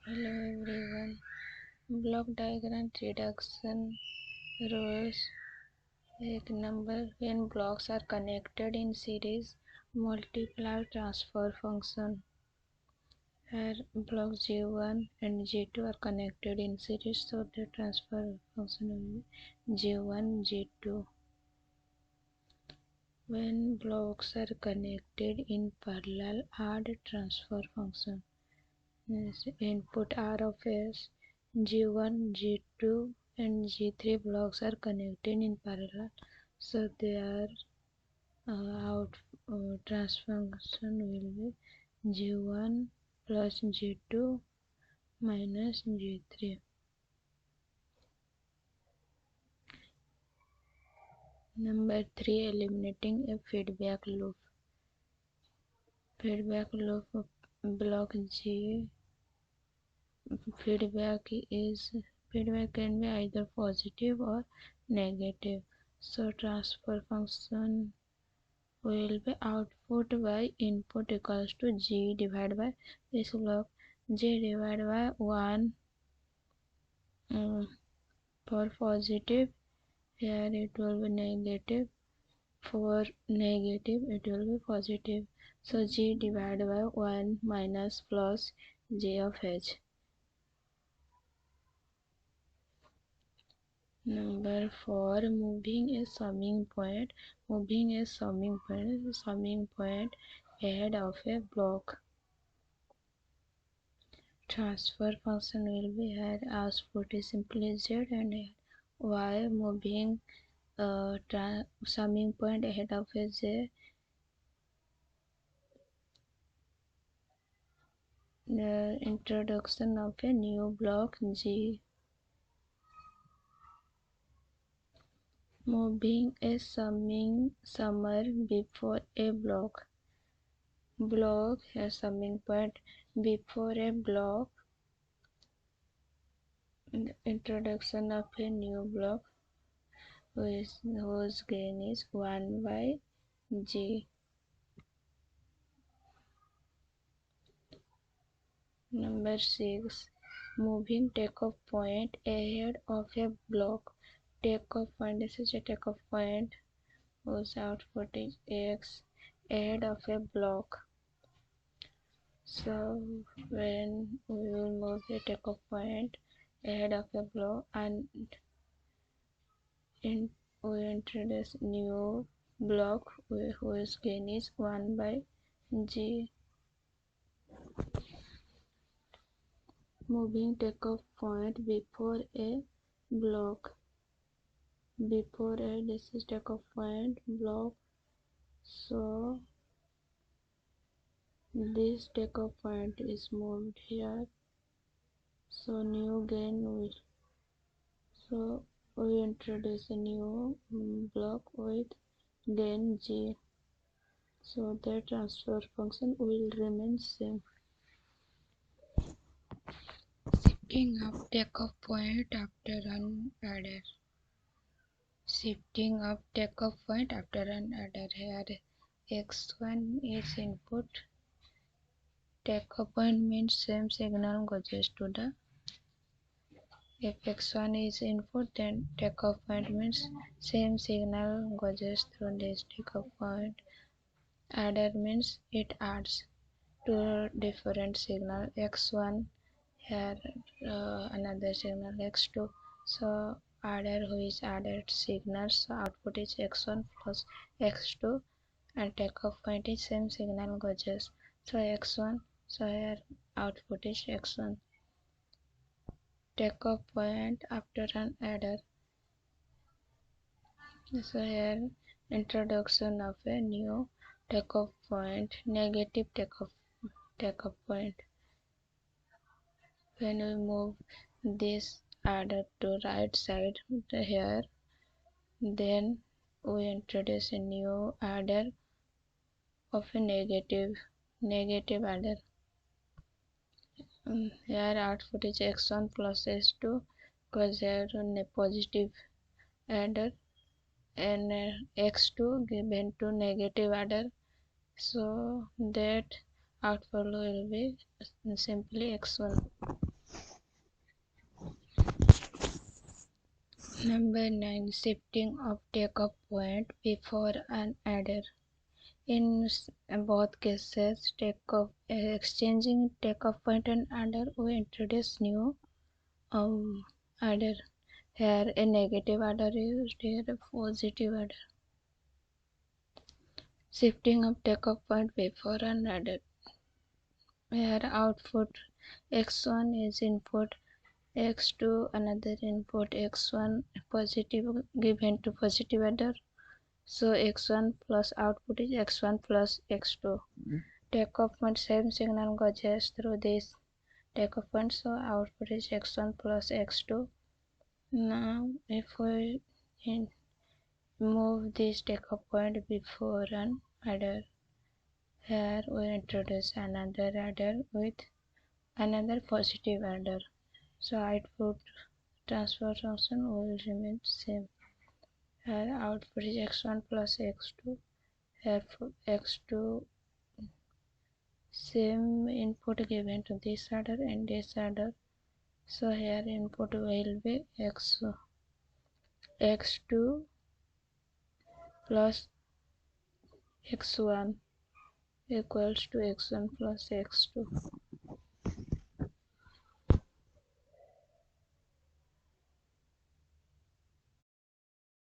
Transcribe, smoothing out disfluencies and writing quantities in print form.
Hello everyone. Block diagram reduction rules. एक number when blocks are connected in series, multiply transfer function. Here blocks J1 and J2 are connected in series, so the transfer function will be J1 J2. When blocks are connected in parallel, add transfer function. Input R of S, G1, G2 and G3 blocks are connected in parallel, so their out transfer function will be G1 plus G2 minus G3. Number 3, eliminating a feedback loop. Feedback loop of block G. Feedback can be either positive or negative. So transfer function will be output by input equals to G divided by this block G divided by 1 for positive. Here it will be negative. For negative it will be positive. So G divided by 1 minus plus J of H. Number 4, moving a summing point. Moving a summing point ahead of a block. Transfer function will be here. Output is simply Z and Y. Moving summing point ahead of a Z. The introduction of a new block G. Moving a summer before a block. Block a summing point before a block. The introduction of a new block whose gain is 1 by G. Number 6, moving takeoff point ahead of a block. Takeoff point, this is a takeoff point whose output is X ahead of a block. So when we will move a takeoff point ahead of a block and we introduce new block whose gain is 1 by G. Moving takeoff point before a block. Before a, this is takeoff point block, so this takeoff point is moved here, so new gain will, so we introduce a new block with gain G, so the transfer function will remain same. Shifting of takeoff point after an adder. Shifting of takeoff point after an adder. Here X1 is input. Takeoff point means same signal goes to the. If X1 is input, then takeoff point means same signal goes through this takeoff point. Adder means it adds two different signal X1, here another signal X2. So adder who is added signals, so output is X1 plus X2 and takeoff point is same signal goes. So X1, so here output is X1. Takeoff point after an adder. So here introduction of a new takeoff point, negative takeoff point. When we move this adder to right side here, then we introduce a new adder of a negative adder. Here output is X1 plus S2 because here a positive adder and X2 given to negative adder, so that output will be simply X1. Number 9. Shifting of take-up point before an adder. In both cases, exchanging take-up point and adder, we introduce new adder. Here a negative adder is used, here a positive adder. Shifting of take-up point before an adder. Here output x1 is input, x2 another input, x1 positive given to positive adder. So x1 plus output is x1 plus x2. Take-off point same signal goes through this take-off point, so output is x1 plus x2. Now if we move this take-off point before an adder, here we introduce another adder with another positive adder, so output transfer function will remain same. Here output is x1 plus x2. Here for x2 same input given to this adder and this adder, so here input will be x2 plus x1 equals to x1 plus x2.